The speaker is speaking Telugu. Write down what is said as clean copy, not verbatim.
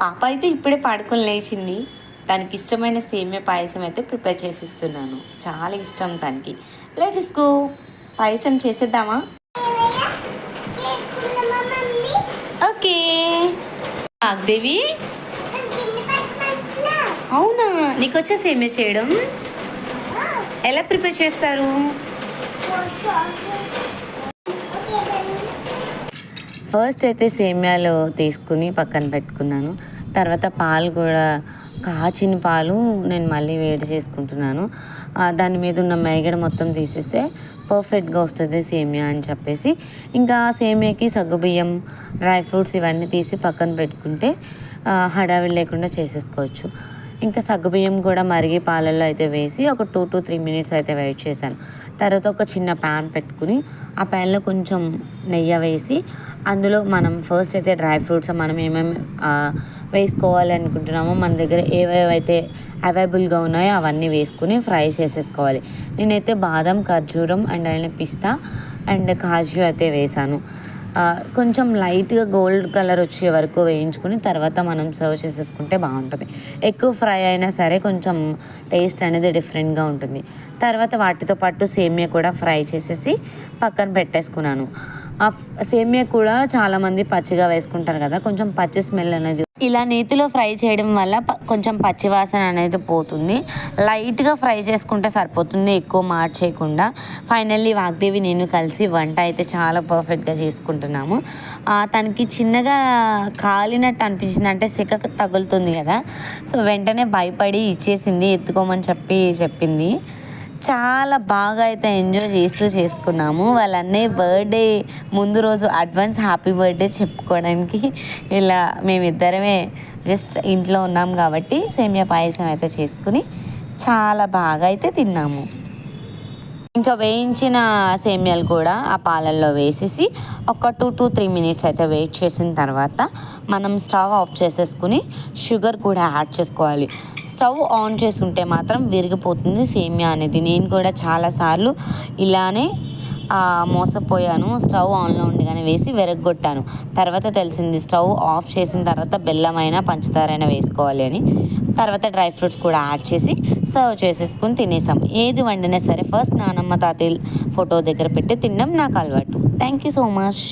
పాప అయితే ఇప్పుడే పడుకొని లేచింది. తనకి ఇష్టమైన సేమియా పాయసం అయితే ప్రిపేర్ చేసిస్తున్నాను. చాలా ఇష్టం తనకి. లెట్స్ గో, పాయసం చేసేద్దామా? ఓకే వాగ్దేవి. అవునా, నీకు వచ్చే సేమియా చేయడం? ఎలా ప్రిపేర్ చేస్తారు? ఫస్ట్ అయితే సేమ్యాలు తీసుకుని పక్కన పెట్టుకున్నాను. తర్వాత పాలు కూడా కాచిన పాలు నేను మళ్ళీ వేడి చేసుకుంటున్నాను. దాని మీద ఉన్న మేగడ మొత్తం తీసేస్తే పర్ఫెక్ట్గా వస్తుంది సేమియా అని చెప్పేసి, ఇంకా సేమియాకి సగ్గుబియ్యం, డ్రై ఫ్రూట్స్ ఇవన్నీ తీసి పక్కన పెట్టుకుంటే హడావిడి లేకుండా చేసేసుకోవచ్చు. ఇంకా సగ్గుబియ్యం కూడా మరిగి పాలల్లో అయితే వేసి ఒక 2 to 3 minutes అయితే వెయిట్ చేశాను. తర్వాత ఒక చిన్న ప్యాన్ పెట్టుకుని ఆ ప్యాన్లో కొంచెం నెయ్యి వేసి అందులో మనం ఫస్ట్ అయితే డ్రై ఫ్రూట్స్ మనం ఏమేమి వేసుకోవాలి అనుకుంటున్నామో మన దగ్గర ఏవేవైతే అవైలబుల్గా ఉన్నాయో అవన్నీ వేసుకుని ఫ్రై చేసేసుకోవాలి. నేనైతే బాదం, ఖర్జూరం అండ్ అలానే పిస్తా అండ్ కాజు అయితే వేసాను. కొంచెం లైట్గా గోల్డ్ కలర్ వచ్చే వరకు వేయించుకుని తర్వాత మనం సర్వ్ చేసేసుకుంటే బాగుంటుంది. ఎక్కువ ఫ్రై అయినా సరే కొంచెం టేస్ట్ అనేది డిఫరెంట్గా ఉంటుంది. తర్వాత వాటితో పాటు సేమియా కూడా ఫ్రై చేసేసి పక్కన పెట్టేసుకున్నాను. ఆ సేమియా కూడా చాలామంది పచ్చిగా వేసుకుంటారు కదా, కొంచెం పచ్చి స్మెల్ అనేది ఇలా నేతిలో ఫ్రై చేయడం వల్ల కొంచెం పచ్చివాసన అనేది పోతుంది. లైట్గా ఫ్రై చేసుకుంటే సరిపోతుంది, ఎక్కువ మార్చేయకుండా. ఫైనల్లీ వాగ్దేవి నేను కలిసి వంట అయితే చాలా పర్ఫెక్ట్గా చేసుకుంటున్నాము. తనకి చిన్నగా కాలినట్టు అనిపించింది, అంటే సెక తగులుతుంది కదా, సో వెంటనే భయపడి ఇచ్చేసింది, ఎత్తుకోమని చెప్పింది. చాలా బాగా అయితే ఎంజాయ్ చేస్తూ చేసుకున్నాము. వాళ్ళ అన్నయ్య బర్త్డే ముందు రోజు అడ్వాన్స్ హ్యాపీ బర్త్డే చెప్పుకోవడానికి ఇలా మేమిద్దరమే జస్ట్ ఇంట్లో ఉన్నాం కాబట్టి సేమియా పాయసం అయితే చేసుకుని చాలా బాగా అయితే తిన్నాము. ఇంకా వేయించిన సేమియాలు కూడా ఆ పాలల్లో వేసేసి ఒక 2 to 3 minutes అయితే వెయిట్ చేసిన తర్వాత మనం స్టవ్ ఆఫ్ చేసేసుకుని షుగర్ కూడా యాడ్ చేసుకోవాలి. స్టవ్ ఆన్ చేసి ఉంటే మాత్రం విరిగిపోతుంది సేమియా అనేది. నేను కూడా చాలాసార్లు ఇలానే మోసపోయాను. స్టవ్ ఆన్లో ఉండగానే వేసి విరగొట్టాను. తర్వాత తెలిసింది స్టవ్ ఆఫ్ చేసిన తర్వాత బెల్లమైనా పంచదారైనా వేసుకోవాలి అని. తర్వాత డ్రై ఫ్రూట్స్ కూడా యాడ్ చేసి సర్వ్ చేసేసుకుని తినేసాం. ఏది వండినా సరే ఫస్ట్ నానమ్మ తాతయ్య ఫోటో దగ్గర పెట్టి తినడం నాకు అలవాటు. Thank you so much.